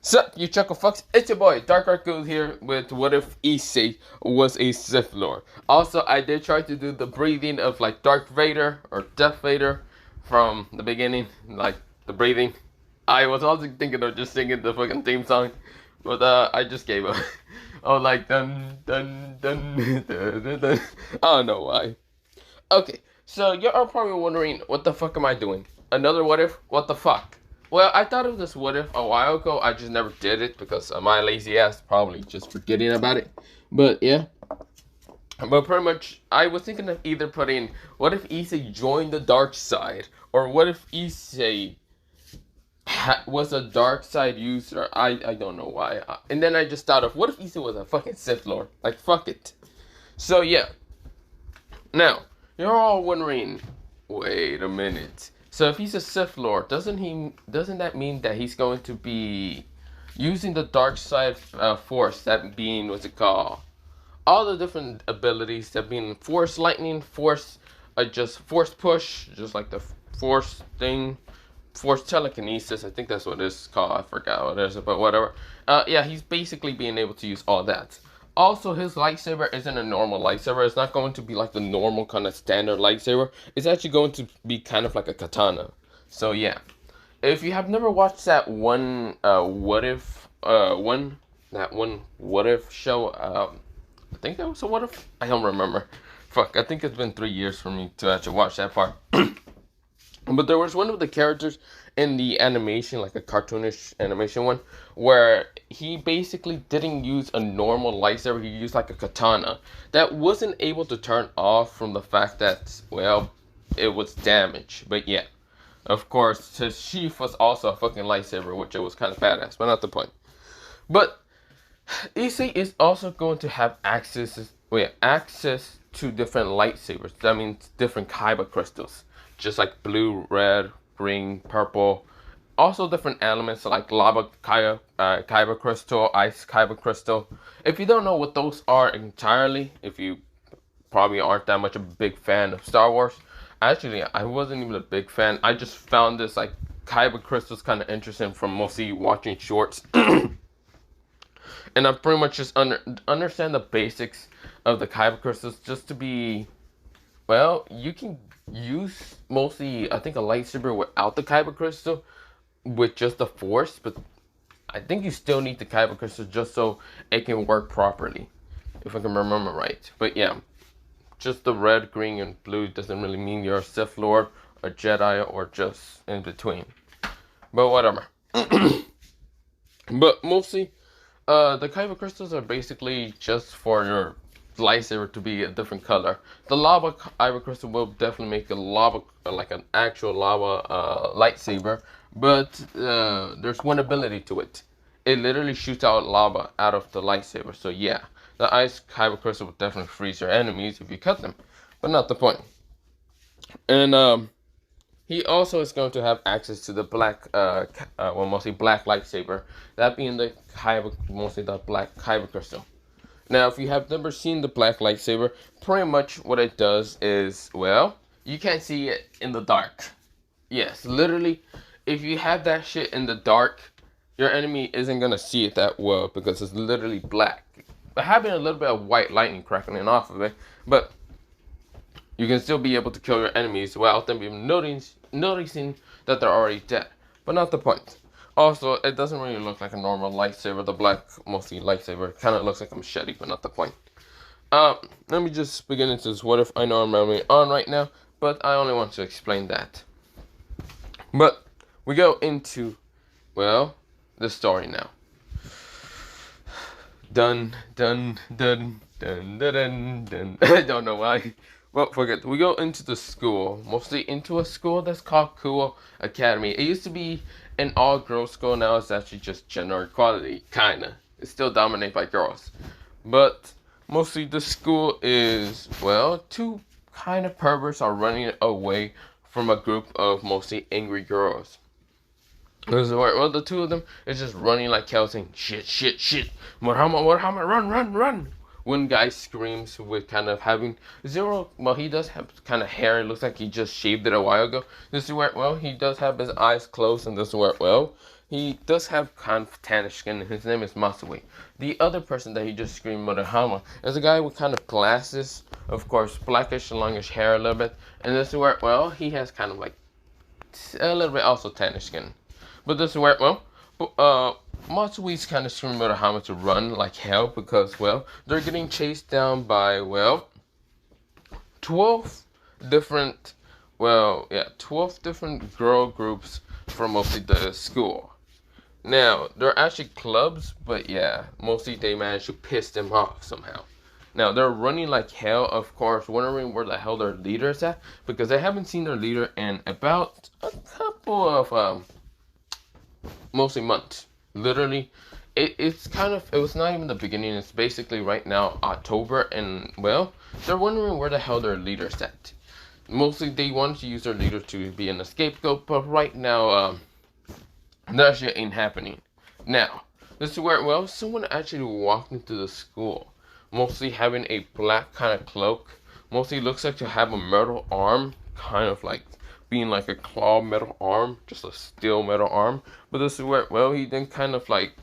Sup, you chuckle fucks? It's your boy, Dark Raccoon here with What If Issei was a Sith Lord. Also, I did try to do the breathing of like Darth Vader or Death Vader from the beginning, like the breathing. I was also thinking of just singing the fucking theme song, but I just gave up. Oh, like dun dun dun dun dun dun. I don't know why. Okay, so you're probably wondering, what the fuck am I doing? Another what if? What the fuck? Well, I thought of this what if a while ago. I just never did it because my lazy ass probably just forgetting about it. But yeah, but pretty much I was thinking of either putting what if Issei joined the dark side, or what if Issei was a dark side user. I don't know why. And then I just thought of, what if Issei was a fucking Sith Lord? Like fuck it. So yeah. Now, you're all wondering, wait a minute. So if he's a Sith Lord, doesn't that mean that he's going to be using the dark side force, that being, what's it called? All the different abilities, that being force lightning, force just force push, just like the force thing, force telekinesis, I think that's what it's called. I forgot what it is, but whatever. Yeah, he's basically being able to use all that. Also, his lightsaber isn't a normal lightsaber. It's not going to be like the normal kind of standard lightsaber. It's actually going to be kind of like a katana. So yeah, if you have never watched that one what if show, I think that was a what if. I don't remember. Fuck, I think it's been 3 years for me to actually watch that part. But there was one of the characters in the animation, like a cartoonish animation one, where he basically didn't use a normal lightsaber. He used like a katana that wasn't able to turn off from the fact that, well, it was damaged. But yeah, of course, his sheath was also a fucking lightsaber, which it was kind of badass, but not the point. But Issei is also going to have access to different lightsabers. That means different kyber crystals, just like blue, red, green, purple. Also different elements like lava kyber crystal, ice kyber crystal. If you don't know what those are entirely, if you probably aren't that much of a big fan of Star Wars, actually I wasn't even a big fan. I just found this like kyber crystals kind of interesting from mostly watching shorts. And I pretty much just understand the basics of the kyber crystals, just to be, well, you can use mostly, I think, a lightsaber without the kyber crystal with just the force, but I think you still need the kyber crystal just so it can work properly, if I can remember right. But yeah, just the red, green, and blue doesn't really mean you're a Sith Lord, a Jedi, or just in between. But whatever. But mostly, the kyber crystals are basically just for your lightsaber to be a different color. The lava kyber crystal will definitely make a lava, like an actual lava lightsaber, but there's one ability to it. It literally shoots out lava out of the lightsaber. So yeah, the ice kyber crystal will definitely freeze your enemies if you cut them, but not the point. And he also is going to have access to the black, well, mostly black lightsaber. That being the kyber, mostly the black kyber crystal. Now, if you have never seen the black lightsaber, pretty much what it does is, well, you can't see it in the dark. Yes, literally, if you have that shit in the dark, your enemy isn't gonna see it that well because it's literally black. But having a little bit of white lightning cracking off of it, but you can still be able to kill your enemies without them even noticing that they're already dead. But not the point. Also, it doesn't really look like a normal lightsaber. The black, mostly lightsaber, kind of looks like a machete, but not the point. Let me just begin into this what if. I know I'm rambling on right now, but I only want to explain that. But we go into, well, the story now. Dun dun dun dun dun dun dun. I don't know why. Well, forget. We go into the school, mostly into a school that's called Cool Academy. It used to be an all-girls school. Now it's actually just gender equality, kinda. It's still dominated by girls, but mostly the school is, well, two kind of perverts are running away from a group of mostly angry girls. Well, the two of them is just running like hell, saying shit, shit, shit. Warhammer, Warhammer, run, run, run. one guy screams with kind of having zero. Well, he does have kind of hair. It looks like he just shaved it a while ago. This is where, well, he does have his eyes closed, and this is where, well, he does have kind of tannish skin. His name is Masui. The other person that he just screamed Murahama is a guy with kind of glasses, of course, blackish, longish hair a little bit, and this is where, well, he has kind of like a little bit also tannish skin. But this is where, well, Matsui's kind of screaming Murahama to run like hell because, well, they're getting chased down by, well, 12 different, 12 different girl groups from mostly the school. Now, they're actually clubs, but yeah, mostly they managed to piss them off somehow. Now, they're running like hell, of course, wondering where the hell their leader is at, because they haven't seen their leader in about a couple of, mostly months. Literally, it's kind of, it was not even the beginning, it's basically right now, October, and, well, they're wondering where the hell their leader's at. Mostly, they wanted to use their leader to be an scapegoat, but right now, that shit ain't happening. Now, this is where, well, someone actually walked into the school, mostly having a black kind of cloak, mostly looks like to have a metal arm, kind of like being like a claw metal arm, just a steel metal arm. But this is where, well, he then kind of like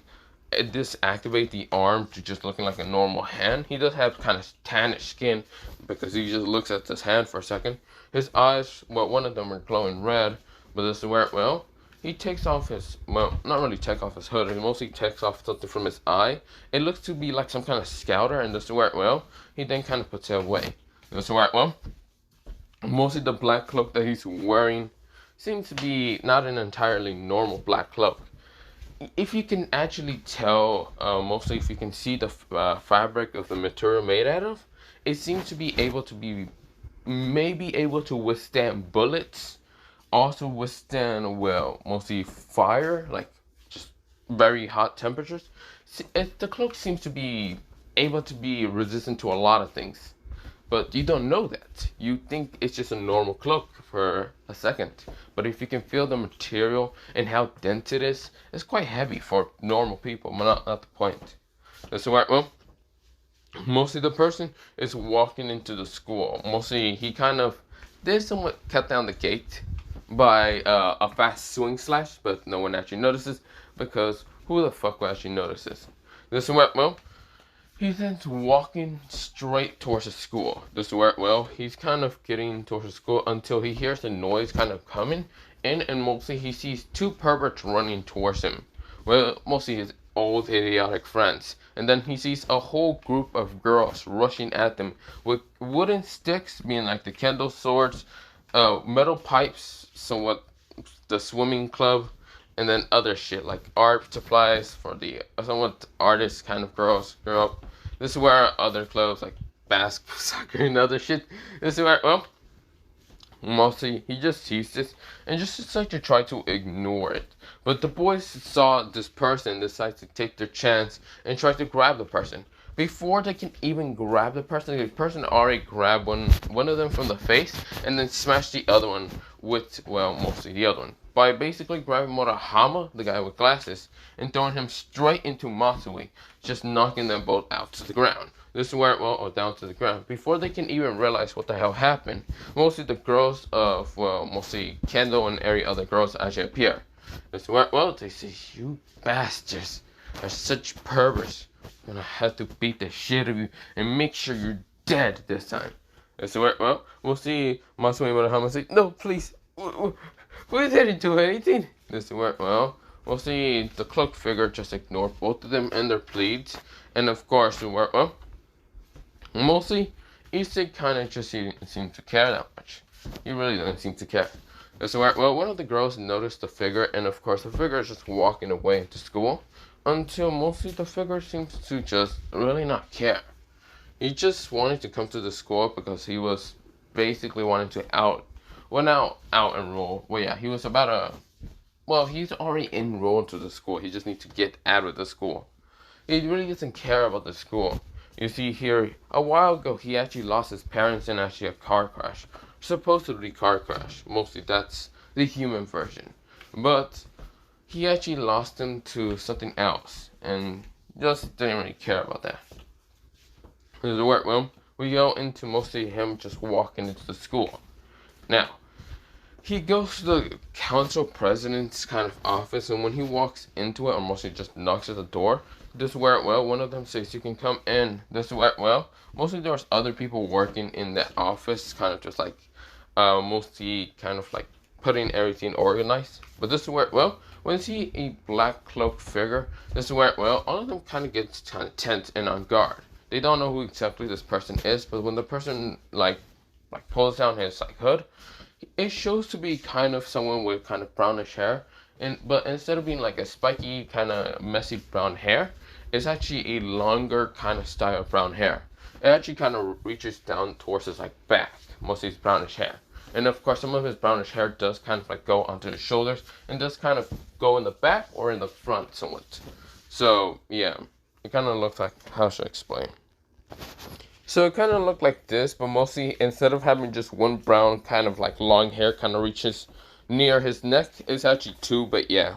disactivate the arm to just looking like a normal hand. He does have kind of tannish skin because he just looks at this hand for a second. His eyes, well, one of them are glowing red, but this is where, well, he takes off his, well, not really take off his hood, he mostly takes off something from his eye. It looks to be like some kind of scouter, and this is where, well, he then kind of puts it away. This is where, well, mostly the black cloak that he's wearing seems to be not an entirely normal black cloak. If you can actually tell, mostly if you can see the fabric of the material made out of, it seems to be able to be, maybe able to withstand bullets, also withstand, well, mostly fire, like just very hot temperatures. The cloak seems to be able to be resistant to a lot of things, but you don't know that. You think it's just a normal cloak for a second, but if you can feel the material and how dense it is, it's quite heavy for normal people, but not the point. That's why, well, mostly the person is walking into the school. Mostly he kind of did somewhat cut down the gate by a fast swing slash, but no one actually notices because who the fuck will actually notice this? This is where, well, he's then walking straight towards the school. This is where, well, he's kind of getting towards the school until he hears the noise kind of coming in, and mostly he sees two perverts running towards him. Well, mostly his old idiotic friends. And then he sees a whole group of girls rushing at them with wooden sticks, being like the kendo swords, metal pipes, somewhat the swimming club, and then other shit like art supplies for the somewhat artist kind of girls grow up. This is where other clubs like basketball, soccer, and other shit. This is where, well, mostly he just sees this and just decides to try to ignore it. But the boys saw this person, decide to take their chance and try to grab the person. Before they can even grab the person already grabbed one of them from the face and then smashed the other one with, well, mostly the other one, by basically grabbing Murahama, the guy with glasses, and throwing him straight into Matsui, just knocking them both out to the ground. This is where, well, or down to the ground. Before they can even realize what the hell happened, mostly the girls of, well, mostly Kendo and every other girls actually appear. This is where, well, they say, you bastards are such perverts. I'm gonna have to beat the shit out of you and make sure you're dead this time. This is where, well, we'll see Matsui and Murahama say, no, please, we didn't do anything. This is where, well, we'll see the cloaked figure just ignore both of them and their pleads. And of course, where, well, mostly, Issei kind of just didn't seem to care that much. He really doesn't seem to care. This is where, well, one of the girls noticed the figure, and of course, the figure is just walking away to school until mostly the figure seems to just really not care. He just wanted to come to the school because he was basically wanting to out enroll. Well, yeah, he was about to, well, he's already enrolled to the school. He just needs to get out of the school. He really doesn't care about the school. You see here, a while ago, he actually lost his parents in actually a car crash. Supposedly car crash. Mostly that's the human version. But he actually lost them to something else. And just didn't really care about that. This is where, well, we go into mostly him just walking into the school. Now, he goes to the council president's kind of office, and when he walks into it, or mostly just knocks at the door, this is where, well, one of them says, you can come in. This is where, well, mostly there's other people working in that office, kind of just like, mostly kind of like putting everything organized. But this is where, well, when you see a black cloaked figure, this is where, well, all of them kind of gets kind of tense and on guard. They don't know who exactly this person is, but when the person like pulls down his like hood, it shows to be kind of someone with kind of brownish hair, but instead of being like a spiky kind of messy brown hair, it's actually a longer kind of style of brown hair. It actually kind of reaches down towards his like back, most of his brownish hair. And of course, some of his brownish hair does kind of like go onto his shoulders and does kind of go in the back or in the front somewhat. So yeah, it kind of looks like, how should I explain? So it kind of looked like this, but mostly instead of having just one brown kind of like long hair kind of reaches near his neck, it's actually two, but yeah.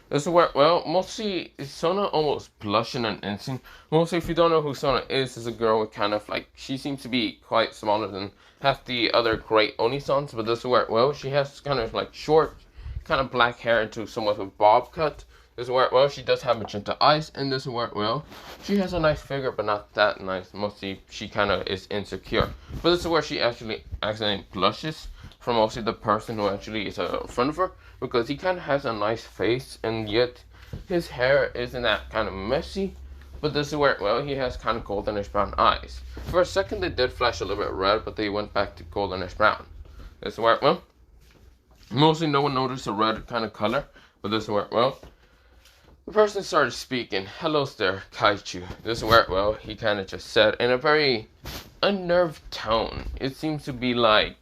This is where, well, mostly Sona almost blushed in an instant. Mostly, if you don't know who Sona is a girl with kind of like, she seems to be quite smaller than half the other great Onisans, but this is where, well, she has kind of like short, kind of black hair into somewhat of a bob cut. This is where, well, she does have magenta eyes, and this is where, well, she has a nice figure, but not that nice. Mostly, she kind of is insecure. But this is where she actually accidentally blushes from mostly the person who actually is in front of her, because he kind of has a nice face, and yet his hair isn't that kind of messy. But this is where, well, he has kind of goldenish brown eyes. For a second, they did flash a little bit red, but they went back to goldenish brown. This is where, well, mostly no one noticed the red kind of color, but this is where, well, the person started speaking. Hello there, Kaichu. This is where, well, he kind of just said in a very unnerved tone. It seems to be like,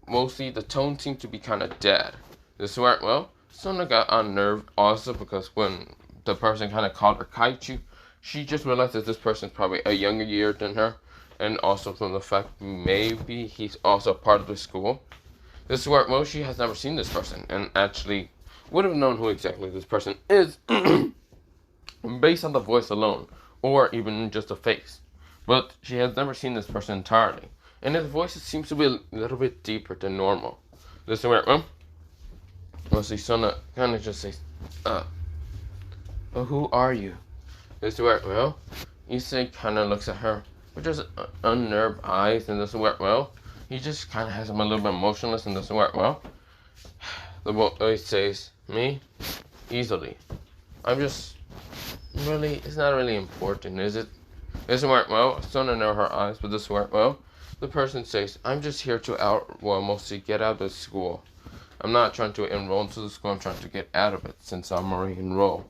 mostly the tone seemed to be kind of dead. This is where, well, Sona got unnerved also because when the person kind of called her Kaichu, she just realized that this person is probably a younger year than her, and also from the fact maybe he's also part of the school. This is where, well, she has never seen this person, and actually would have known who exactly this person is based on the voice alone, or even just the face. But she has never seen this person entirely, and his voice seems to be a little bit deeper than normal. This is where, mostly Sona kind of just says, well, who are you? This is where, well, Issei kind of looks at her with just unnerved eyes, and this is where, well, he just kind of has him a little bit motionless, and this is where, well, the boy says, me? Easily. I'm just, really, it's not really important, is it? This is where, well, Sona know her eyes, but this is where, well, the person says, I'm just here to mostly get out of school. I'm not trying to enroll into the school, I'm trying to get out of it since I'm already enrolled.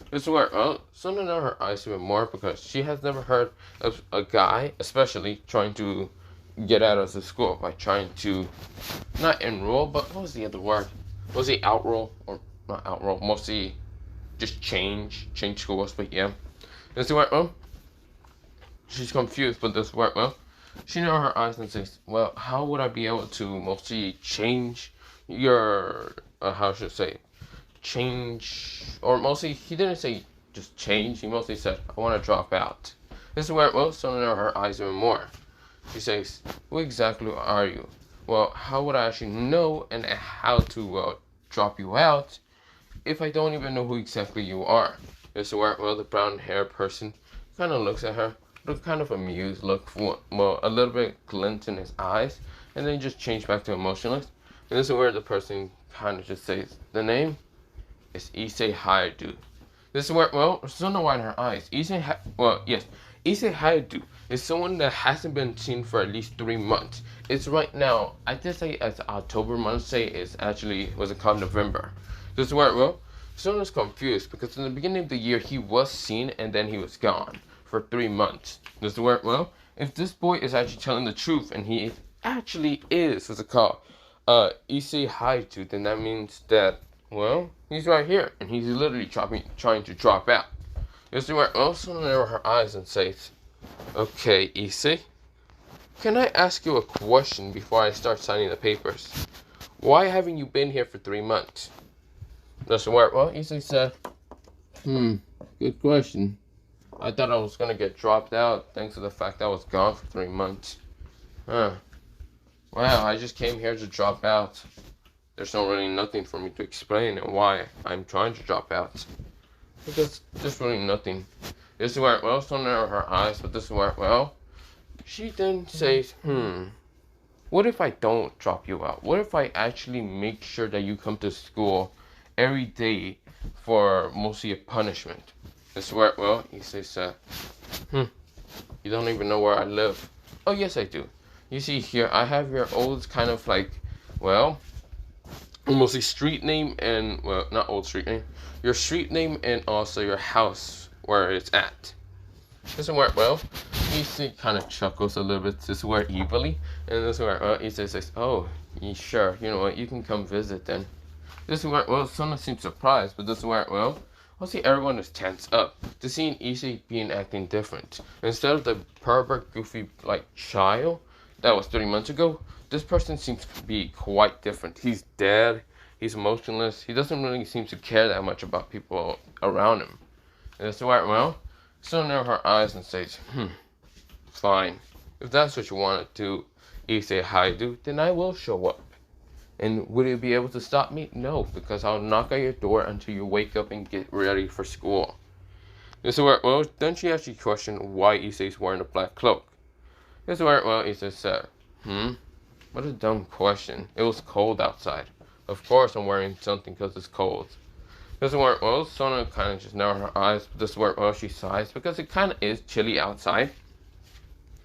This is where, well, Sona know her eyes a bit more because she has never heard of a guy, especially, trying to get out of the school by trying to not enroll, but what was the other word? Was he outroll? Or not outroll, mostly just change schools, but yeah. This is where, well, she's confused, but this is where, well, she know her eyes and says, well, how would I be able to mostly change your, how should I say, change, or mostly, he didn't say just change, he mostly said, I want to drop out. This is where, well, Sona know her eyes even more. She says, who exactly are you? Well, how would I actually know and how to drop you out if I don't even know who exactly you are? This is where, well, the brown hair person kind of looks at her, look kind of amused, look, well, a little bit glint in his eyes, and then just change back to emotionless. And this is where the person kind of just says, the name is Issei Hayadu. This is where, well, Sona wide her eyes. Issei Hayadu is someone that hasn't been seen for at least 3 months. It's right now, I did say it's October, Monday is actually, was it called November? This is where, well, Sona's confused because in the beginning of the year he was seen and then he was gone for 3 months. This is where, well, if this boy is actually telling the truth and he actually is, what's it called, Issei Hayadu, then that means that, well, he's right here and he's literally trying to drop out. This is where, well, Sona narrow her eyes and says, okay, Issei, can I ask you a question before I start signing the papers? Why haven't you been here for 3 months? That's where, well, Issei said, good question. I thought I was gonna get dropped out thanks to the fact I was gone for 3 months. Huh. Wow, I just came here to drop out. There's not really nothing for me to explain and why I'm trying to drop out. Because there's really nothing. This is where, well, so narrow her eyes, but this is where, well, she then says, what if I don't drop you out? What if I actually make sure that you come to school every day for mostly a punishment? This is where, well, he says, you don't even know where I live. Oh, yes, I do. You see here, I have your old kind of like, well, mostly street name and, well, not old street name, your street name and also your house where it's at. This is where, well, Issei kind of chuckles a little bit. This is where evilly, and this is where, well, Issei says, oh, sure, you know what, you can come visit then. This is where, well, Sona seems surprised, but this is where, well, I'll see everyone is tense up to seeing Issei being acting different. Instead of the pervert, goofy, like, child that was 30 months ago, this person seems to be quite different. He's dead, he's emotionless, he doesn't really seem to care that much about people around him. And this is where, well, Sona narrows her eyes and says, fine. If that's what you want to do, Issei Haidu, then I will show up. And would you be able to stop me? No, because I'll knock at your door until you wake up and get ready for school. This is where, well, then she actually questioned why Issei's wearing a black cloak. This is where, well, Issei said, what a dumb question. It was cold outside. Of course I'm wearing something because it's cold. This is where, well, Sona kind of just narrowed her eyes. But this is where, well, she sighs because it kind of is chilly outside.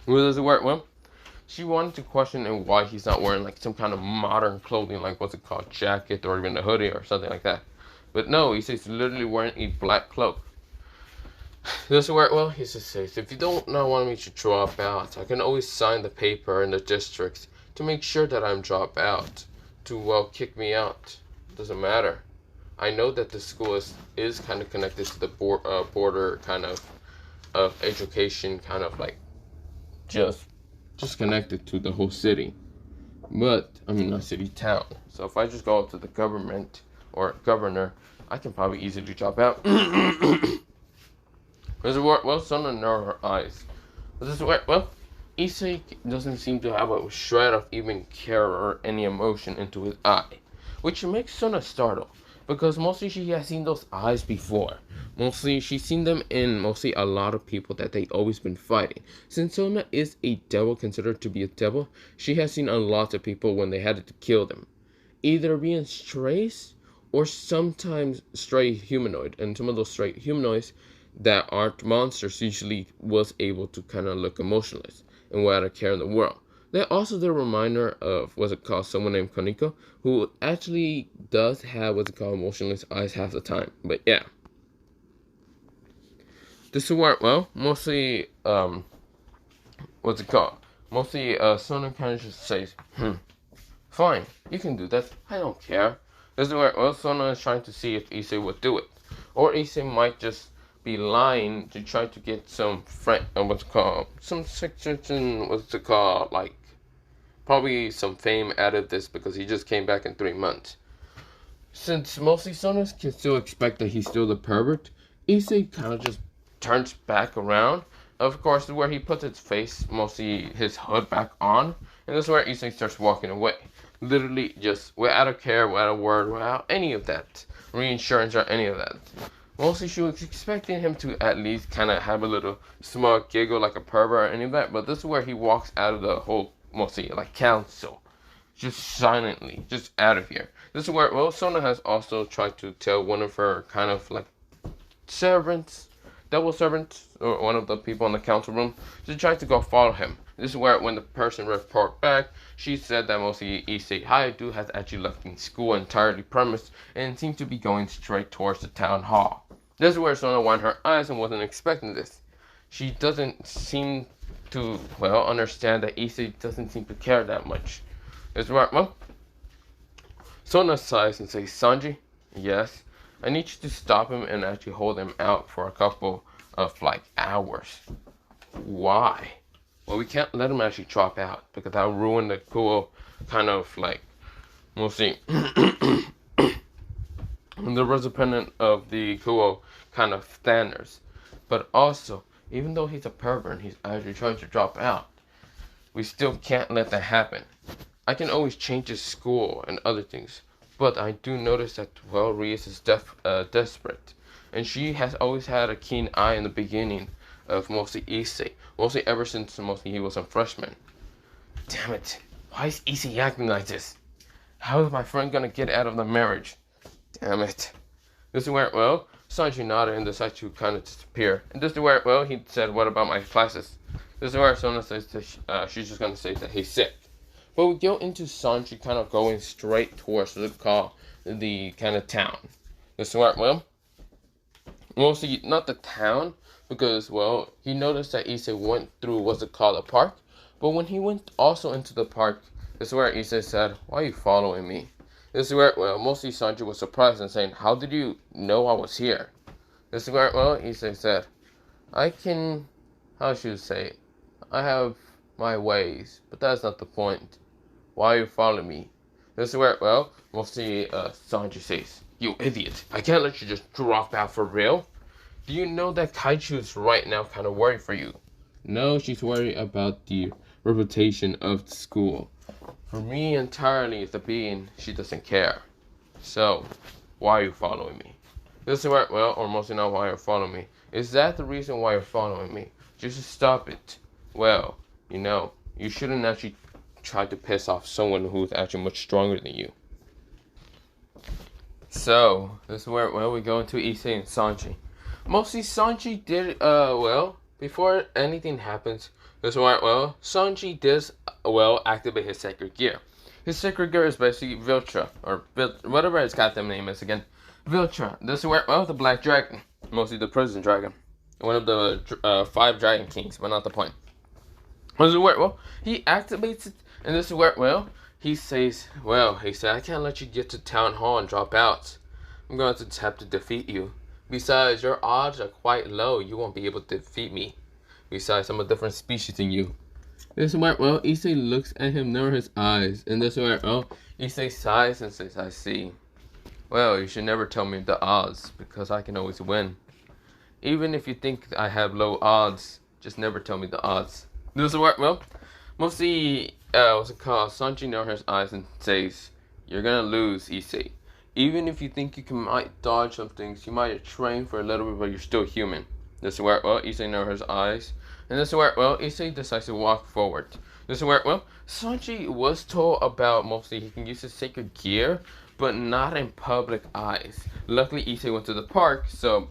This is where, well, she wanted to question him why he's not wearing like some kind of modern clothing, like what's it called, jacket or even a hoodie or something like that. But no, he's literally wearing a black cloak. This is where, well, he just says, if you don't not want me to drop out, I can always sign the paper in the districts to make sure that I'm dropped out. To, well, kick me out. Doesn't matter. I know that the school is kind of connected to the border kind of education, kind of like just connected to the whole city. But, I mean, not city, town. So if I just go up to the government or governor, I can probably easily drop out. This is where, well, Sona narrowed her eyes. This is where, well, Issei doesn't seem to have a shred of even care or any emotion into his eye, which makes Sona startled, because mostly she has seen those eyes before. Mostly she's seen them in mostly a lot of people that they've always been fighting. Since Sona is a devil, considered to be a devil, she has seen a lot of people when they had to kill them, either being strays or sometimes stray humanoid, and some of those stray humanoids that aren't monsters usually was able to kind of look emotionless and without a care in the world. They're also the reminder of, what's it called, someone named Koniko, who actually does have, what's it called, emotionless eyes half the time. But yeah. This is where, well, mostly, what's it called? Mostly, Sona kind of just says, fine, you can do that, I don't care. This is where, well, Sona is trying to see if Issei would do it. Or Issei might just be lying to try to get some like, probably some fame out of this because he just came back in 3 months. Since mostly Sona can still expect that he's still the pervert, Issei kind of just turns back around. Of course, where he puts his face, mostly his hood back on, and this is where Issei starts walking away. Literally just without a care, without a word, without any of that reinsurance or any of that. Mostly she was expecting him to at least kind of have a little small giggle like a pervert or any of that, but this is where he walks out of the whole, mostly like council, just silently, just out of here. This is where, well, Sona has also tried to tell one of her kind of like servants, double servants, or one of the people in the council room, to try to go follow him. This is where, when the person report back, she said that mostly Issei Haidu has actually left in school entirely premised and seemed to be going straight towards the town hall. This is where Sona widened her eyes and wasn't expecting this. She doesn't seem to, well, understand that Issei doesn't seem to care that much. This is where, well, Sona sighs and says, Sanji, yes, I need you to stop him and actually hold him out for a couple of, like, hours. Why? Well, we can't let him actually drop out because that'll ruin the cool kind of, like, mostly the recipient of the cool kind of standards. But also, even though he's a pervert, he's actually trying to drop out. We still can't let that happen. I can always change his school and other things, but I do notice that, well, Rias is desperate. And she has always had a keen eye in the beginning of mostly Issei. Mostly ever since mostly he was a freshman. Damn it. Why is Issei acting like this? How is my friend gonna get out of the marriage? Damn it. This is where, well, Sanji nodded and decided to kind of disappear. And this is where, well, he said, what about my classes? This is where Sona says that she's just gonna say that he's sick. But we go into Sanji kind of going straight towards what we call the kind of town. This is where, well, mostly not the town, because, well, he noticed that Issei went through what's it called, a park. But when he went also into the park, this is where Issei said, why are you following me? This is where, well, mostly Sanji was surprised and saying, how did you know I was here? This is where, well, Issei said, I can, how should I say it? I have my ways, but that's not the point. Why are you following me? This is where, well, mostly Sanji says, you idiot, I can't let you just drop out for real. Do you know that Kaichu's right now kind of worried for you? No, she's worried about the reputation of the school. For me entirely as a being, she doesn't care. So, why are you following me? This is where, well, or mostly not why you're following me. Is that the reason why you're following me? Just stop it. Well, you know, you shouldn't actually try to piss off someone who's actually much stronger than you. So, this is where, well, we go into Issei and Sanji. Mostly Sanji did, well, before anything happens, this is where, well, Sanji does, well, activate his sacred gear. His sacred gear is basically Viltra, or whatever his goddamn name is again. Viltra. This is where, well, the black dragon. Mostly the prison dragon. One of the 5 dragon kings, but not the point. This is where, well, he activates it, and this is where, well, he says, well, he said, I can't let you get to town hall and drop out. I'm going to have to defeat you. Besides, your odds are quite low. You won't be able to defeat me. Besides, I'm a different species than you. This is where, well, Issei looks at him near his eyes. And this is where, well, Issei sighs and says, I see. Well, you should never tell me the odds, because I can always win. Even if you think I have low odds, just never tell me the odds. This is where, well, mostly, what's it called? Sanji near his eyes and says, you're gonna lose, Issei. Even if you think you might dodge some things, you might train for a little bit, but you're still human. This is where, well, Issei near his eyes. And this is where, well, Issei decides to walk forward. This is where, well, Sanji was told about mostly he can use his sacred gear, but not in public eyes. Luckily, Issei went to the park, so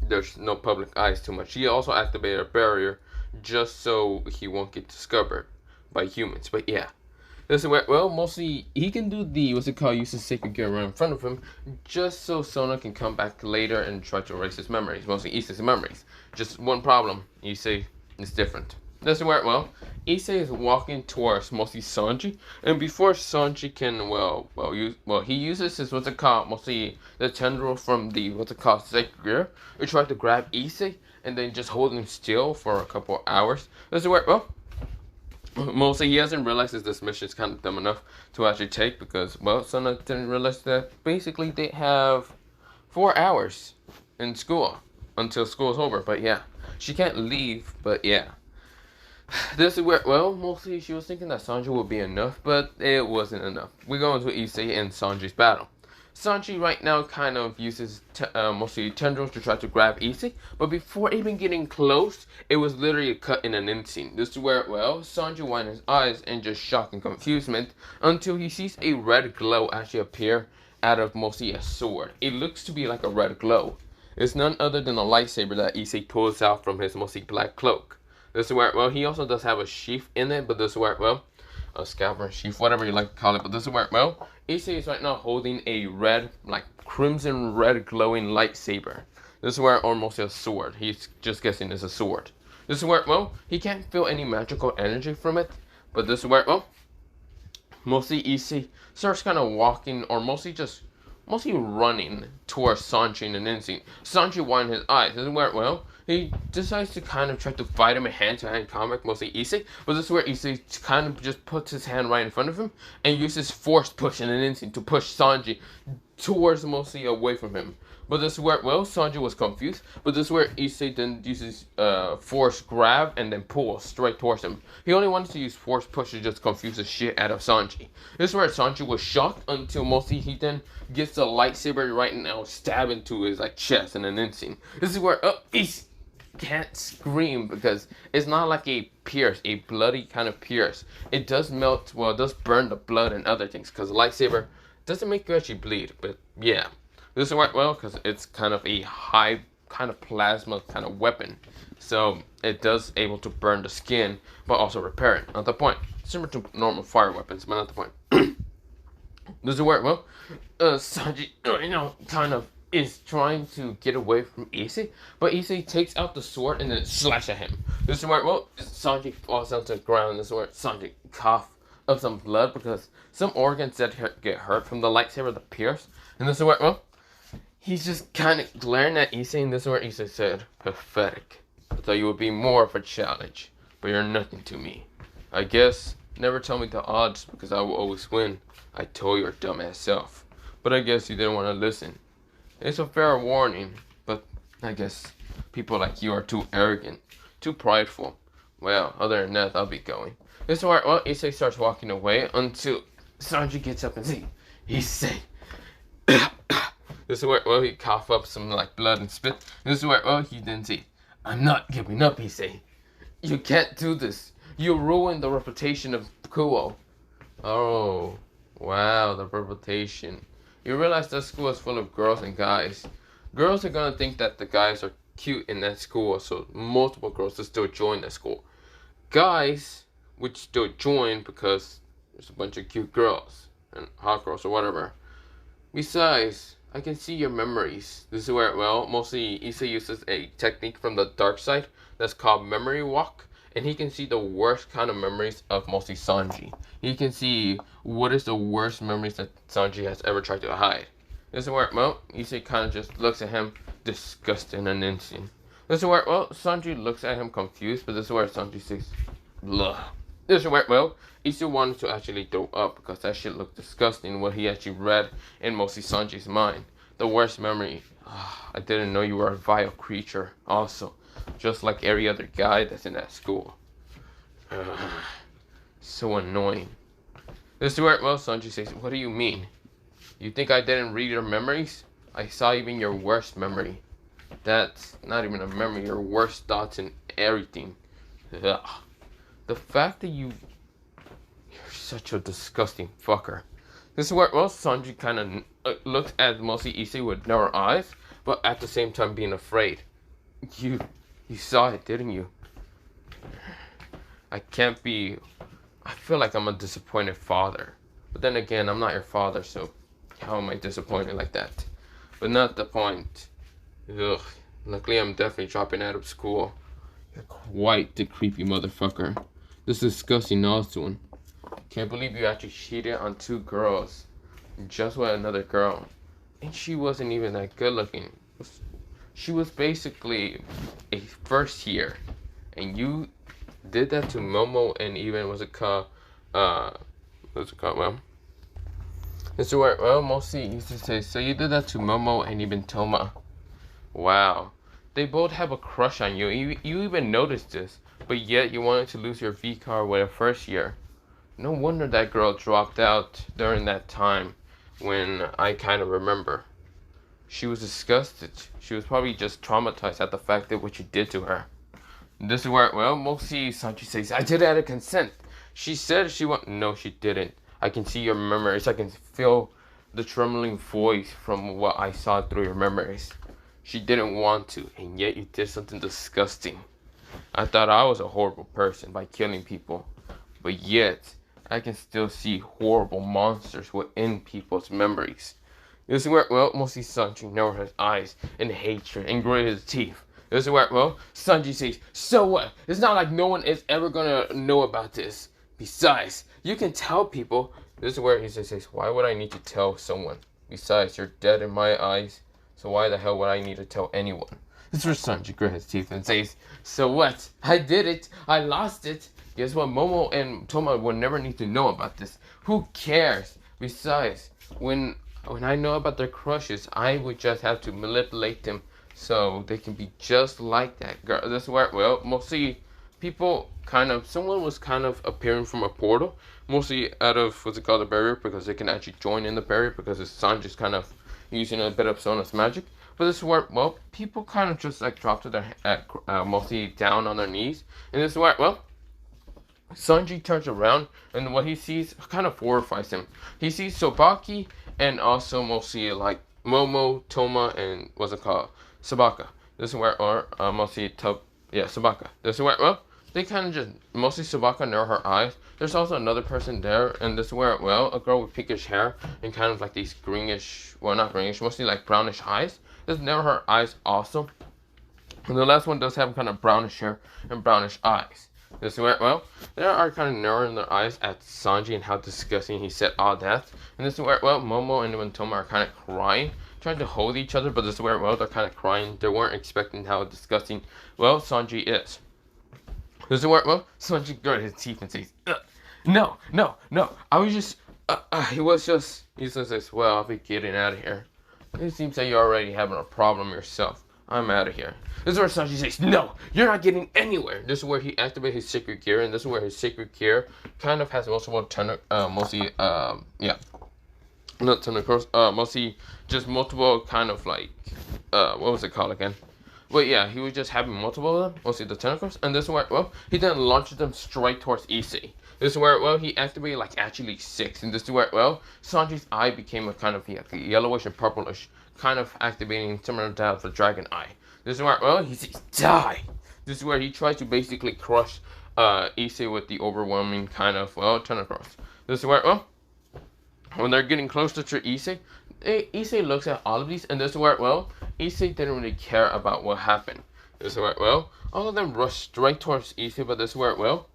there's no public eyes too much. He also activated a barrier just so he won't get discovered by humans. But yeah. This is where, well, mostly he can do the, what's it called, use his sacred gear right in front of him, just so Sona can come back later and try to erase his memories, mostly Issei's memories. Just one problem, Issei is different. This is where, well, Issei is walking towards mostly Sanji, and before Sanji can, he uses his, what's it called, mostly the tendril from the, what's it called, sacred gear, to try to grab Issei, and then just hold him still for a couple hours. This is where, well, mostly he hasn't realized that this mission is kind of dumb enough to actually take, because, well, Sona didn't realize that basically they have 4 hours in school until school's over. But yeah, she can't leave, but yeah. This is where, well, mostly she was thinking that Sanji would be enough, but it wasn't enough. We go into Issei and Sanji's battle. Sanji right now kind of uses mostly tendrils to try to grab Issei, but before even getting close, it was literally a cut in an instant. This is where, well, Sanji widened his eyes in just shock and confusement until he sees a red glow actually appear out of mostly a sword. It looks to be like a red glow. It's none other than a lightsaber that Issei pulls out from his mostly black cloak. This is where, well, he also does have a sheath in it, but this is where, well, a scalper, sheath, whatever you like to call it, but this is where, well, Issei is right now holding a red, like crimson red glowing lightsaber. This is where, or mostly a sword. He's just guessing it's a sword. This is where, well, he can't feel any magical energy from it, but this is where, well, mostly Issei starts kind of walking, or mostly running towards Sanji in an instant. Sanji widens his eyes. This is where, well, he decides to kind of try to fight him in hand-to-hand combat, mostly Issei. But this is where Issei kind of just puts his hand right in front of him and uses force push in an instant to push Sanji towards mostly away from him. But this is where, well, Sanji was confused. But this is where Issei then uses force grab and then pull straight towards him. He only wanted to use force push to just confuse the shit out of Sanji. This is where Sanji was shocked until mostly he then gets the lightsaber right now stab into his like chest in an instant. This is where Issei can't scream because it's not like a pierce, a bloody kind of pierce. It does melt, well, it does burn the blood and other things because the lightsaber doesn't make you actually bleed, but yeah. This will work well because it's kind of a high kind of plasma kind of weapon. So it does able to burn the skin, but also repair it. Not the point. Similar to normal fire weapons, but not the point. This will work well. Sanji, kind of is trying to get away from Issei, but Issei takes out the sword and then slash at him. This will work well. Sanji falls down to the ground. This is where Sanji cough up some blood because some organs that get hurt from the lightsaber, the pierce. And this is where, well, he's just kind of glaring at Issei, and this is where Issei said, "Pathetic. I thought you would be more of a challenge, but you're nothing to me. I guess never tell me the odds because I will always win. I told your dumbass self, but I guess you didn't want to listen. It's a fair warning, but I guess people like you are too arrogant, too prideful. Well, other than that, I'll be going." This is where, well, Issei starts walking away until Sanji gets up and says, "Issei." This is where, well, he cough up some like blood and spit. This is where, well, he then say, "I'm not giving up," he say. "You can't do this. You ruined the reputation of Kuo." Oh, wow, the reputation. You realize that school is full of girls and guys. Girls are gonna think that the guys are cute in that school, so multiple girls will still join that school. Guys would still join because there's a bunch of cute girls and hot girls or whatever. Besides, I can see your memories. This is where, well, mostly Issei uses a technique from the dark side that's called memory walk, and he can see the worst kind of memories of mostly Sanji. He can see what is the worst memories that Sanji has ever tried to hide. This is where, well, Issei kind of just looks at him, disgusted in an instant. This is where, well, Sanji looks at him confused, but this is where Sanji says, "Blah." This is where, well, Issei wanted to actually throw up because that shit looked disgusting, what he actually read in mostly Sanji's mind. The worst memory. I didn't know you were a vile creature. Also, just like every other guy that's in that school. So annoying. This is where, well, Sanji says, "What do you mean? You think I didn't read your memories? I saw even your worst memory. That's not even a memory, your worst thoughts and everything. Ugh. The fact that you're such a disgusting fucker." This is where, well, Sanji kind of looks at mostly Issei with narrow eyes, but at the same time being afraid. You saw it, didn't you? I feel like I'm a disappointed father. But then again, I'm not your father, so how am I disappointed like that? But not the point. Ugh. Luckily, I'm definitely dropping out of school. You're quite the creepy motherfucker. This is disgusting also. Can't believe you actually cheated on 2 girls. Just with another girl. And she wasn't even that good looking. She was basically a first year. And you did that to Momo and even, well, it's where, well, mostly used to say, so you did that to Momo and even Toma. Wow. They both have a crush on you. You even noticed this. But yet you wanted to lose your V-car with a first year. No wonder that girl dropped out during that time when I kind of remember. She was disgusted. She was probably just traumatized at the fact that what you did to her. This is where, well, mostly Sanji says, "I did it out of consent. She said she won't." "No, she didn't. I can see your memories. I can feel the trembling voice from what I saw through your memories. She didn't want to, and yet you did something disgusting. I thought I was a horrible person by killing people, but yet I can still see horrible monsters within people's memories." This is where, well, mostly Sanji narrowed his eyes in hatred and gritted his teeth. This is where, well, Sanji says, "So what? It's not like no one is ever gonna know about this. Besides, you can tell people." This is where he says, "Why would I need to tell someone? Besides, you're dead in my eyes, so why the hell would I need to tell anyone?" This is where Sanji grit his teeth and says, "So what? I did it. I lost it. Guess what? Momo and Toma will never need to know about this. Who cares? Besides, when When I know about their crushes, I would just have to manipulate them so they can be just like that girl. This is where, well, mostly people kind of, someone was kind of appearing from a portal, mostly out of, what's it called, the barrier, because they can actually join in the barrier because his son just kind of using a bit of Sona's magic. But this is where, well, people kind of just like drop to their, mostly down on their knees. And this is where, well, Sanji turns around and what he sees kind of horrifies him. He sees Sobaki and also mostly like Momo, Toma, and what's it called? Sabaka. This is where, or mostly Sabaka. This is where, well, they kind of just, mostly Sabaka narrow her eyes. There's also another person there, and this is where, well, a girl with pinkish hair and kind of like these greenish, well, not greenish, mostly like brownish eyes. Just narrow her eyes also. And the last one does have kind of brownish hair and brownish eyes. This is where, well, they are kind of narrowing their eyes at Sanji and how disgusting he said all that. And this is where, well, Momo and Toma are kind of crying, trying to hold each other, but this is where, well, they're kind of crying. They weren't expecting how disgusting, well, Sanji is. This is where, well, Sanji grit his teeth and says, no, I was just, he says, well, I'll be getting out of here. It seems like you're already having a problem yourself. I'm out of here. This is where Sanji says, no, you're not getting anywhere. This is where he activates his sacred gear, and this is where his sacred gear kind of has multiple not tentacles, mostly just multiple kind of like, what was it called again? But yeah, he was just having multiple of them, mostly the tentacles, and this is where, well, he then launches them straight towards Issei. This is where, well, he activated like actually 6, and this is where, well, Sanji's eye became a kind of yellowish and purplish, kind of activating similar to the dragon eye. This is where, well, he says, die! This is where he tries to basically crush Issei with the overwhelming kind of, well, tentacles. This is where, well, when they're getting closer to Issei, Issei looks at all of these, and this is where, well, Issei didn't really care about what happened. This is where, well, all of them rush straight towards Issei, but this is where, well,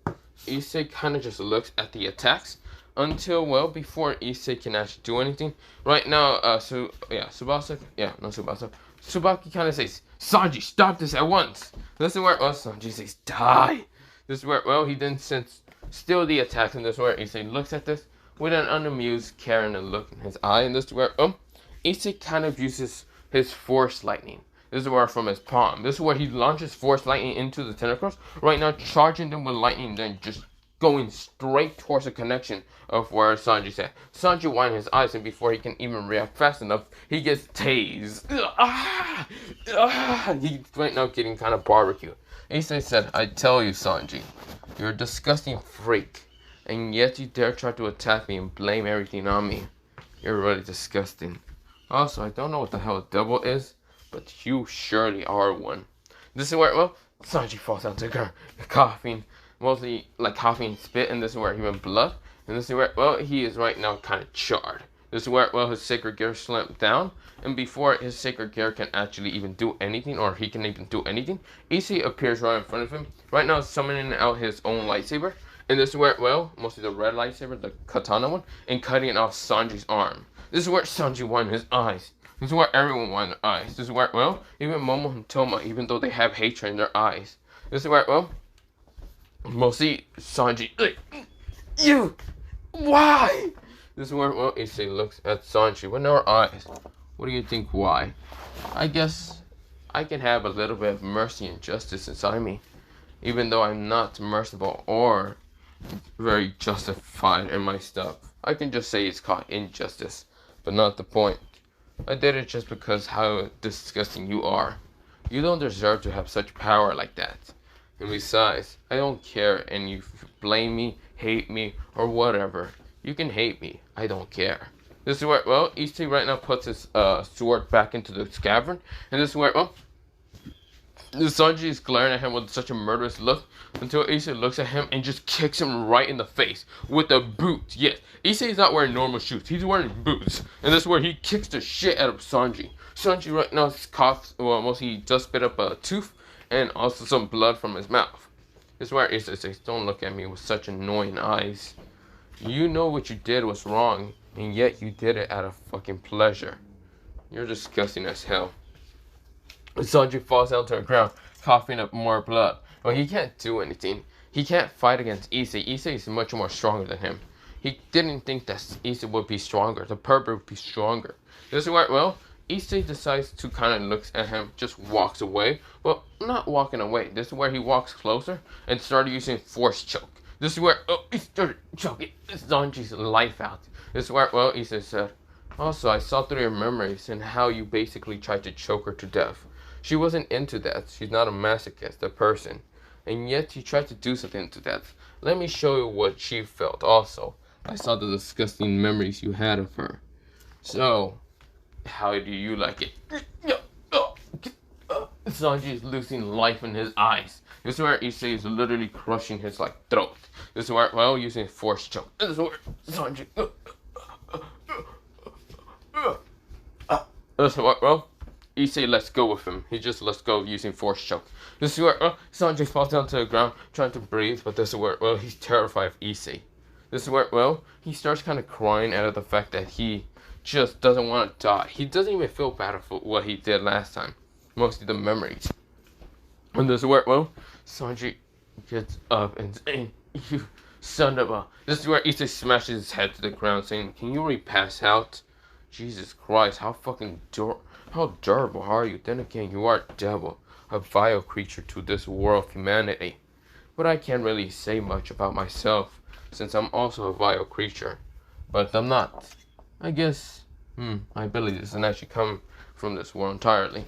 Issei kind of just looks at the attacks until, well, before Issei can actually do anything. Right now, Subaki kind of says, Sanji, stop this at once. This is where, well, Sanji says, die. This is where, well, he then sends still the attacks, and this is where Issei looks at this with an unamused, caring look in his eye, and this is where, Issei kind of uses his force lightning. This is where from his palm. This is where he launches force lightning into the tentacles. Right now, charging them with lightning, then just going straight towards the connection of where Sanji's at. Sanji winds his eyes, and before he can even react fast enough, he gets tased. He's right now getting kind of barbecued. Issei said, I tell you, Sanji, you're a disgusting freak, and yet you dare try to attack me and blame everything on me. You're really disgusting. Also, I don't know what the hell a devil is, but you surely are one. This is where, well, Sanji falls down to the ground, coughing, mostly like coughing spit, and this is where he went blood. And this is where, well, he is right now kind of charred. This is where, well, his sacred gear slumped down, and before his sacred gear can actually even do anything, or he can even do anything, Issei appears right in front of him, right now summoning out his own lightsaber. And this is where, well, mostly the red lightsaber, the katana one, and cutting off Sanji's arm. This is where Sanji won his eyes. This is where everyone won their eyes. This is where, well, even Momo and Toma, even though they have hatred in their eyes. This is where, well, mostly Sanji, you, why? This is where, well, Issei looks at Sanji with no eyes. What do you think, why? I guess I can have a little bit of mercy and justice inside me, even though I'm not merciful or very justified in my stuff. I can just say it's called injustice, but not the point. I did it just because how disgusting you are. You don't deserve to have such power like that. And besides, I don't care, and you blame me, hate me, or whatever. You can hate me. I don't care. This is where, well, Issei right now puts his sword back into the scabbard. And this is where, well, Sanji is glaring at him with such a murderous look until Issei looks at him and just kicks him right in the face with a boot. Yes, Issei is not wearing normal shoes. He's wearing boots. And this is where he kicks the shit out of Sanji. Sanji right now coughs, well, mostly he just spit up a tooth and also some blood from his mouth. This is where Issei says, don't look at me with such annoying eyes. You know what you did was wrong, and yet you did it out of fucking pleasure. You're disgusting as hell. Sanji falls down to the ground, coughing up more blood. Well, he can't do anything. He can't fight against Issei. Issei is much more stronger than him. He didn't think that Issei would be stronger. The pervert would be stronger. This is where, well, Issei decides to kind of looks at him, just walks away. Well, not walking away. This is where he walks closer and started using force choke. This is where, oh, he started choking Sanji's life out. This is where, well, Issei said, also, I saw through your memories and how you basically tried to choke her to death. She wasn't into that. She's not a masochist, a person. And yet you tried to do something to that. Let me show you what she felt also. I saw the disgusting memories you had of her. So, how do you like it? Sanji is losing life in his eyes. This is where Issei is literally crushing his throat. This is where, well, using force choke. This is where Sanji. This is where, well, Issei lets go with him. He just lets go using force choke. This is where, well, Sanji falls down to the ground trying to breathe, but this is where, well, he's terrified of Issei. This is where, well, he starts kind of crying out of the fact that he just doesn't want to die. He doesn't even feel bad for what he did last time. Mostly the memories. And this is where, well, Sanji gets up and saying, you son of a... This is where Issei smashes his head to the ground saying, can you really pass out? Jesus Christ, how fucking how durable are you? Then again, you are a devil, a vile creature to this world of humanity. But I can't really say much about myself, since I'm also a vile creature. But I'm not. I guess, my ability doesn't actually come from this world entirely.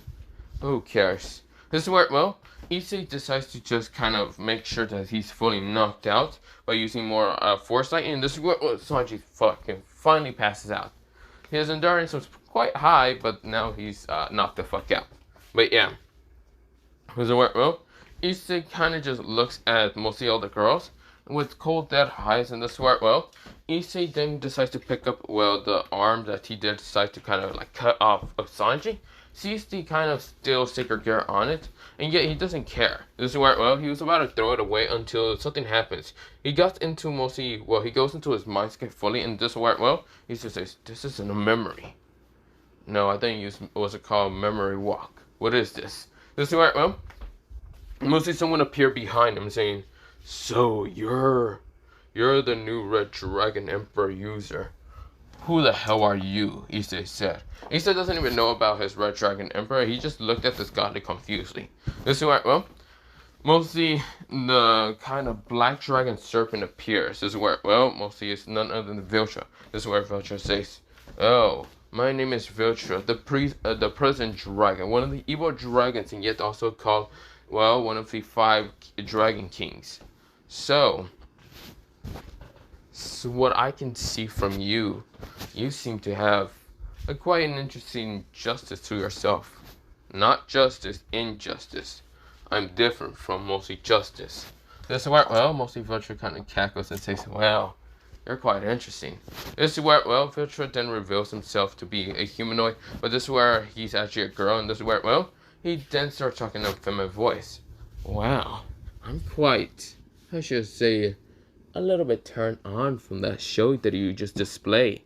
Who cares? This is where, well, Issei decides to just kind of make sure that he's fully knocked out by using more foresight, and this is where, well, Sanji fucking finally passes out. His endurance was quite high, but now he's knocked the fuck out. But yeah. This is where, well, Issei kind of just looks at mostly all the girls with cold dead eyes, and this is where, well, Issei then decides to pick up, well, the arm that he did decide to kind of cut off of Sanji. Sees the kind of still sacred gear on it, and yet he doesn't care. This is where, well, he was about to throw it away until something happens. He got into mostly, well, he goes into his mindscape fully, and this is where, well, he just says, this isn't a memory. No, I think it was called memory walk. What is this? This is where, well, mostly someone appeared behind him saying, so you're the new Red Dragon Emperor user. Who the hell are you? Issei said. Issei doesn't even know about his Red Dragon Emperor. He just looked at this godly confusedly. This is where, well, mostly the kind of black dragon serpent appears. This is where, well, mostly it's none other than Viltra. This is where Viltra says, oh, my name is Viltra, the present dragon, one of the evil dragons, and yet also called, well, one of the 5 dragon kings. So what I can see from you, you seem to have quite an interesting justice to yourself. Not justice, injustice. I'm different from mostly justice. This is where, well, mostly Viltra kind of cackles and says, well, you're quite interesting. This is where, well, Viltra then reveals himself to be a humanoid, but this is where he's actually a girl, and this is where, well, he then starts talking in a feminine voice. Wow, I'm quite, I should say, a little bit turned on from that show that you just display.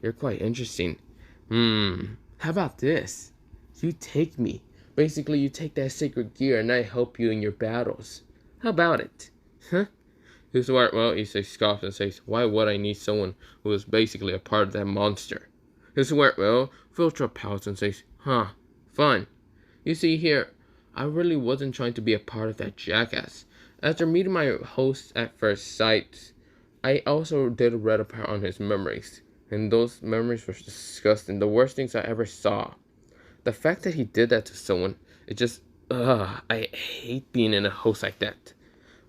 You're quite interesting. How about this? You take me. Basically, you take that sacred gear and I help you in your battles. How about it? Huh? This is where, well, Issei scoffs and says, why would I need someone who is basically a part of that monster? This is where, well, Viltra pouts and says, huh, fun. You see here, I really wasn't trying to be a part of that jackass. After meeting my host at first sight, I also did read up on his memories, and those memories were disgusting, the worst things I ever saw. The fact that he did that to someone, it just, I hate being in a host like that.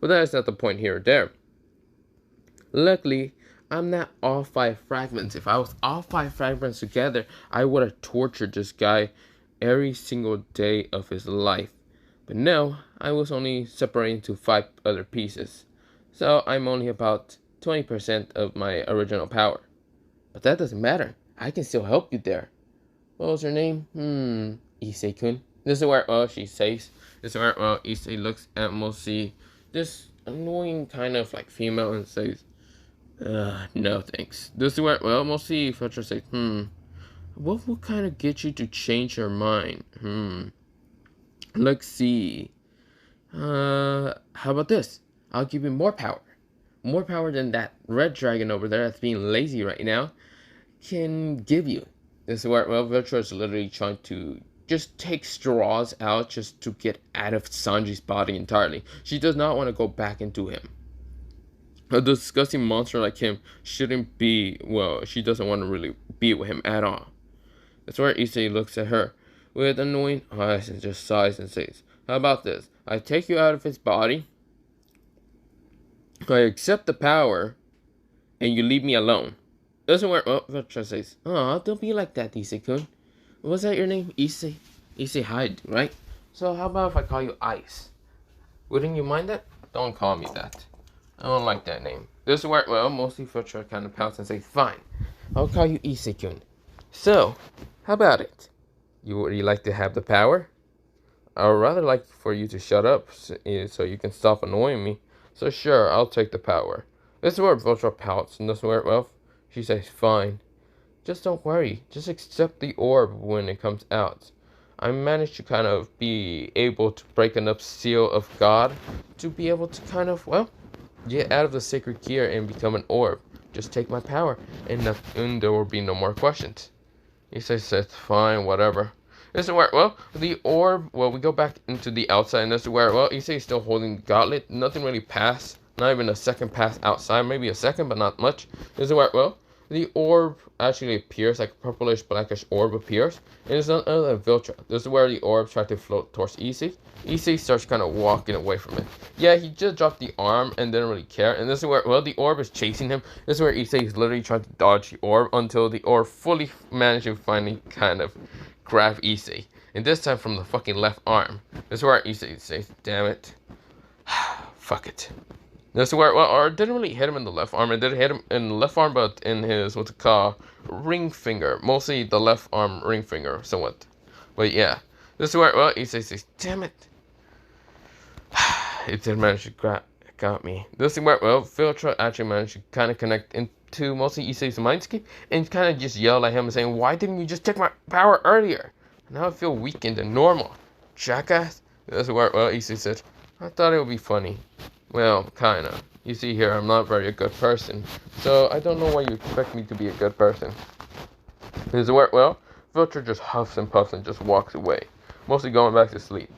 But that is not the point here or there. Luckily, I'm not all 5 fragments. If I was all 5 fragments together, I would have tortured this guy every single day of his life. But no, I was only separating into 5 other pieces. So I'm only about 20% of my original power. But that doesn't matter. I can still help you there. What was her name? Issei-kun. This is where, well, she says. This is where, well, Issei looks at mostly this annoying kind of female and says, no thanks. This is where, well, mostly Viltra says, what will kind of get you to change your mind? Let's see. How about this? I'll give you more power. More power than that red dragon over there that's being lazy right now can give you. This is where, well, Viltra is literally trying to just take straws out just to get out of Sanji's body entirely. She does not want to go back into him. A disgusting monster like him shouldn't be, well, she doesn't want to really be with him at all. That's where Issei looks at her with annoying eyes and just sighs and says, how about this? I take you out of his body, I accept the power, and you leave me alone. Doesn't work. Oh, Viltra says, oh, don't be like that, Issei-kun. Was that your name? Issei? Issei Hyde, right? So how about if I call you Ice? Wouldn't you mind that? Don't call me that. I don't like that name. This is where, well, mostly Viltra kind of pouts and says, fine, I'll call you Issei-kun. So, how about it? Would you like to have the power? I would rather like for you to shut up so you can stop annoying me. So sure, I'll take the power. This is where Viltra pouts, and this is where, well, she says, fine. Just don't worry. Just accept the orb when it comes out. I managed to kind of be able to break enough seal of God to be able to kind of, well, get out of the sacred gear and become an orb. Just take my power, and there will be no more questions. Issei says, fine, whatever. This is where, well, the orb, well, we go back into the outside, and this is where, well, Issei is still holding the gauntlet. Nothing really passed. Not even a second pass outside. Maybe a second, but not much. This is where, well, the orb actually appears, like a purplish, blackish orb appears. And it's none other than Viltra. This is where the orb tries to float towards Issei. Issei starts kind of walking away from it. Yeah, he just dropped the arm and didn't really care. And this is where, well, the orb is chasing him. This is where Issei is literally trying to dodge the orb until the orb fully managed to finally kind of grab Issei. And this time from the fucking left arm. This is where Issei says, damn it. Fuck it. This is where, well, or didn't really hit him in the left arm. It did hit him in the left arm, but in his, what's it called, ring finger. Mostly the left arm ring finger, somewhat. But yeah. This is where, well, Issei says, damn it. It did manage to got me. This is where, well, Viltra actually managed to kind of connect into mostly Issei's mindscape and kind of just yell at him and saying, why didn't you just take my power earlier? Now I feel weakened and normal. Jackass. This is where, well, Issei said, I thought it would be funny. Well, kinda. You see here, I'm not very a good person. So, I don't know why you expect me to be a good person. This is where, well, Viltra just huffs and puffs and just walks away. Mostly going back to sleep.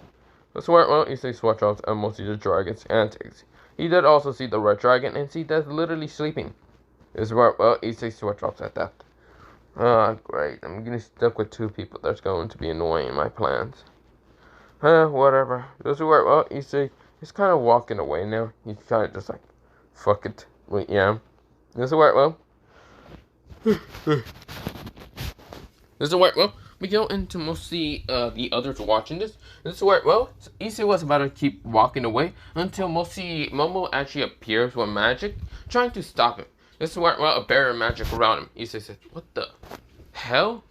This is where, well, Issei swatch off and mostly the dragon's antics. He did also see the red dragon and see that's literally sleeping. This is where, well, Issei swatch off at that. Ah, great. I'm getting stuck with two people. That's going to be annoying my plans. Whatever. This is where, well, Issei, he's kind of walking away now. He's kind of just like, fuck it. Wait, yeah. This is where, well. This is where, well, we go into mostly the others watching this. This is where, well, Issei was about to keep walking away until mostly Momo actually appears with magic, trying to stop him. This is where, well, a barrier of magic around him. Issei says, what the hell?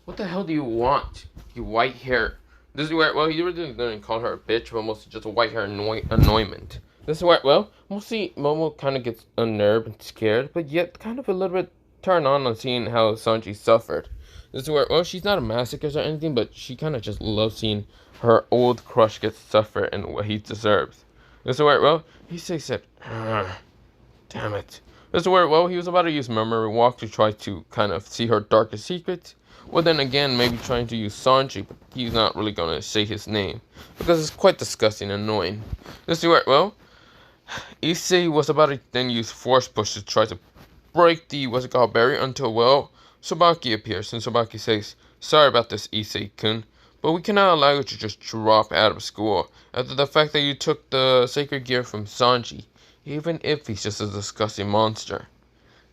What the hell do you want, you white hair? This is where, well, he really didn't call her a bitch, but mostly just a white hair annoyment. This is where, well, mostly Momo kind of gets unnerved and scared, but yet kind of a little bit turned on seeing how Sanji suffered. This is where, well, she's not a masochist or anything, but she kind of just loves seeing her old crush get suffer and what he deserves. This is where, well, Issei said, damn it. This is where, well, he was about to use Memory Walk to try to kind of see her darkest secrets. Well, then again, maybe trying to use Sanji, but he's not really going to say his name. Because it's quite disgusting and annoying. This is where, well, Issei was about to then use Force Push to try to break the, what's it called, barrier until, well, Tsubaki appears. And Tsubaki says, sorry about this, Issei-kun, but we cannot allow you to just drop out of school after the fact that you took the sacred gear from Sanji, even if he's just a disgusting monster.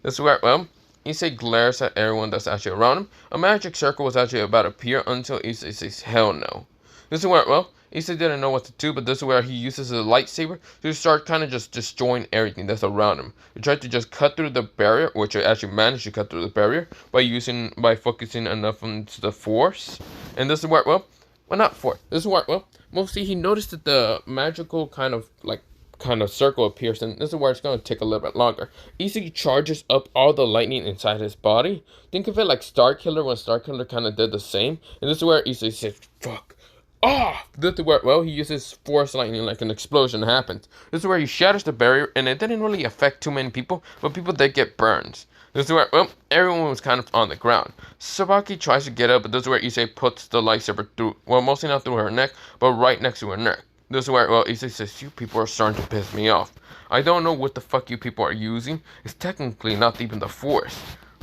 This is where, well, Issei glares at everyone that's actually around him. A magic circle was actually about to appear until Issei says, hell no. This is where, well, Issei didn't know what to do, but this is where he uses a lightsaber to start kind of just destroying everything that's around him. He tried to just cut through the barrier, which he actually managed to cut through the barrier by focusing enough into the force. And this is where, well, not force. This is where, well, mostly he noticed that the magical kind of circle appears, and this is where it's going to take a little bit longer. Issei charges up all the lightning inside his body. Think of it like Starkiller when Starkiller kind of did the same. And this is where Issei says, fuck off. This is where, well, he uses force lightning like an explosion happens. This is where he shatters the barrier, and it didn't really affect too many people, but people did get burns. This is where, well, everyone was kind of on the ground. Sabaki tries to get up, but this is where Issei puts the lightsaber through, well, mostly not through her neck, but right next to her neck. This is where, well, Issei says, you people are starting to piss me off. I don't know what the fuck you people are using. It's technically not even the Force.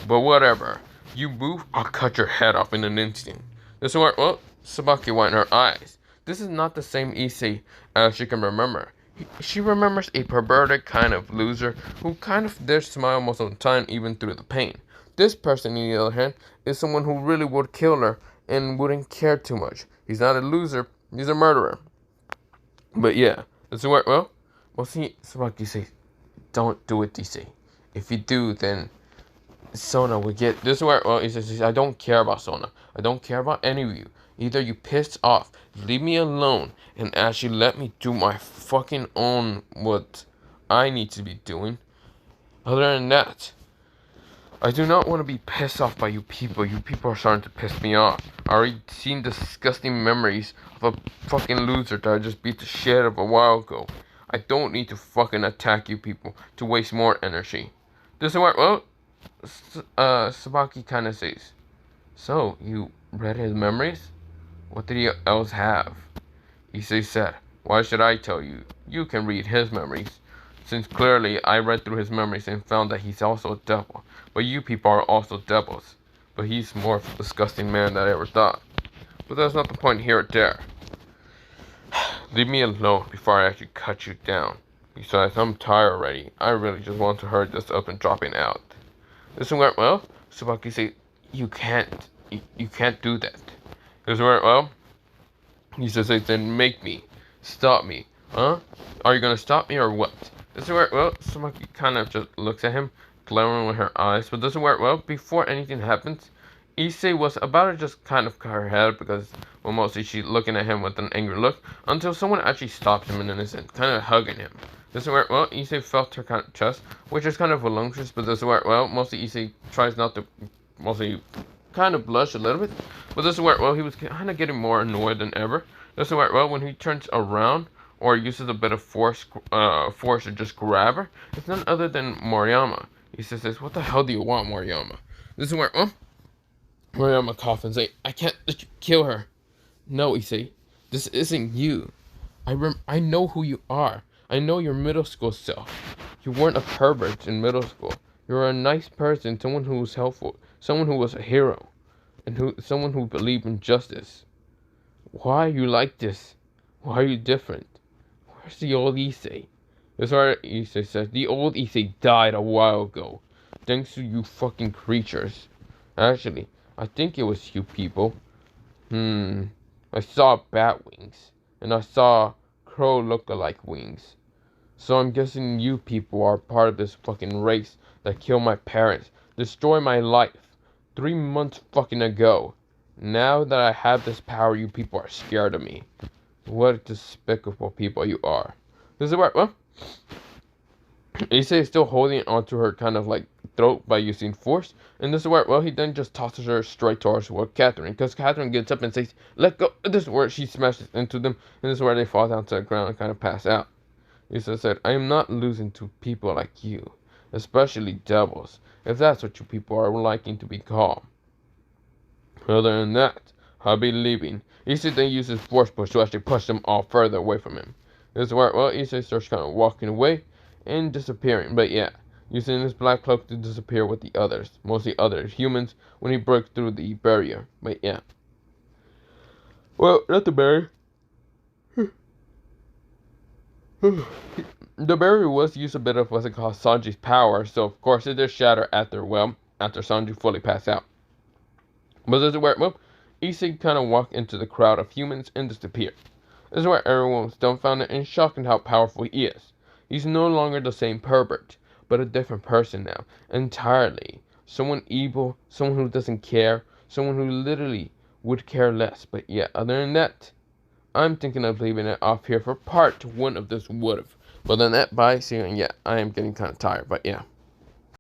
But whatever. You move, I'll cut your head off in an instant. This is where, well, Sabaki went in her eyes. This is not the same Issei as she can remember. She remembers a perverted kind of loser who kind of did smile most of the time, even through the pain. This person, on the other hand, is someone who really would kill her and wouldn't care too much. He's not a loser, he's a murderer. But yeah, that's where, well, see, Sabaki says, don't do it, Issei. If you do, then Sona will get, this is where, well, he says, I don't care about Sona. I don't care about any of you. Either you pissed off, leave me alone, and actually let me do my fucking own what I need to be doing. Other than that, I do not want to be pissed off by you people. You people are starting to piss me off. I already seen disgusting memories of a fucking loser that I just beat the shit of a while ago. I don't need to fucking attack you people to waste more energy. This is where, well, Sabaki kind of says, so, you read his memories? What did he else have? Issei said, why should I tell you? You can read his memories. Since clearly I read through his memories and found that he's also a devil. But you people are also devils. But he's more of a disgusting man than I ever thought. But that's not the point here or there. Leave me alone before I actually cut you down. Besides, I'm tired already. I really just want to hurry this up and dropping out. This is where, well, Sabaki said, you can't do that. This is where, well, he says, then make me. Stop me. Huh? Are you gonna stop me or what? This is where, well, Sabaki kind of just looks at him, glaring with her eyes. But this is where, well, before anything happens, Issei was about to just kind of cut her head because, well, mostly she's looking at him with an angry look until someone actually stopped him in an instant, kind of hugging him. This is where, well, Issei felt her kind of chest, which is kind of voluptuous, but this is where, well, mostly Issei tries not to, mostly kind of blush a little bit. But this is where, well, he was kind of getting more annoyed than ever. This is where, well, when he turns around or uses a bit of force to just grab her, it's none other than Moriyama. He says, what the hell do you want, Moriyama? This is where, well, Moriyama coughs and says, I can't let you kill her. No, Issei, this isn't you. I know who you are. I know your middle school self. You weren't a pervert in middle school. You were a nice person, someone who was helpful, someone who was a hero, and someone who believed in justice. Why are you like this? Why are you different? Where's the old Issei? That's why Issei says, the old Issei died a while ago. Thanks to you fucking creatures. Actually, I think it was you people. I saw bat wings. And I saw crow look-alike wings. So I'm guessing you people are part of this fucking race that killed my parents, destroyed my life 3 months fucking ago. Now that I have this power, you people are scared of me. What despicable people you are. This is where, well, Issei is still holding onto her kind of like throat by using force. And this is where, well, he then just tosses her straight towards Catherine. Because Catherine gets up and says, let go. This is where she smashes into them. And this is where they fall down to the ground and kind of pass out. Issei said, I am not losing to people like you. Especially devils. If that's what you people are liking to be called. Other than that, I'll be leaving. Issei then uses force push to actually push them all further away from him. This is where, well, Issei starts kind of walking away and disappearing. But yeah, using his black cloak to disappear with the others. Mostly other humans when he broke through the barrier. But yeah. Well, not the barrier. The barrier was used a bit of what's it called Sanji's power, so of course it did shatter after Sanji fully passed out. But this is where, well, Issei kind of walked into the crowd of humans and disappeared. This is where everyone was dumbfounded and shocked at how powerful he is. He's no longer the same pervert, but a different person now, entirely. Someone evil, someone who doesn't care, someone who literally would care less. But yeah, other than that, I'm thinking of leaving it off here for part 1 of this would've. But then that, bye, see you, and yeah, I am getting kind of tired, but yeah.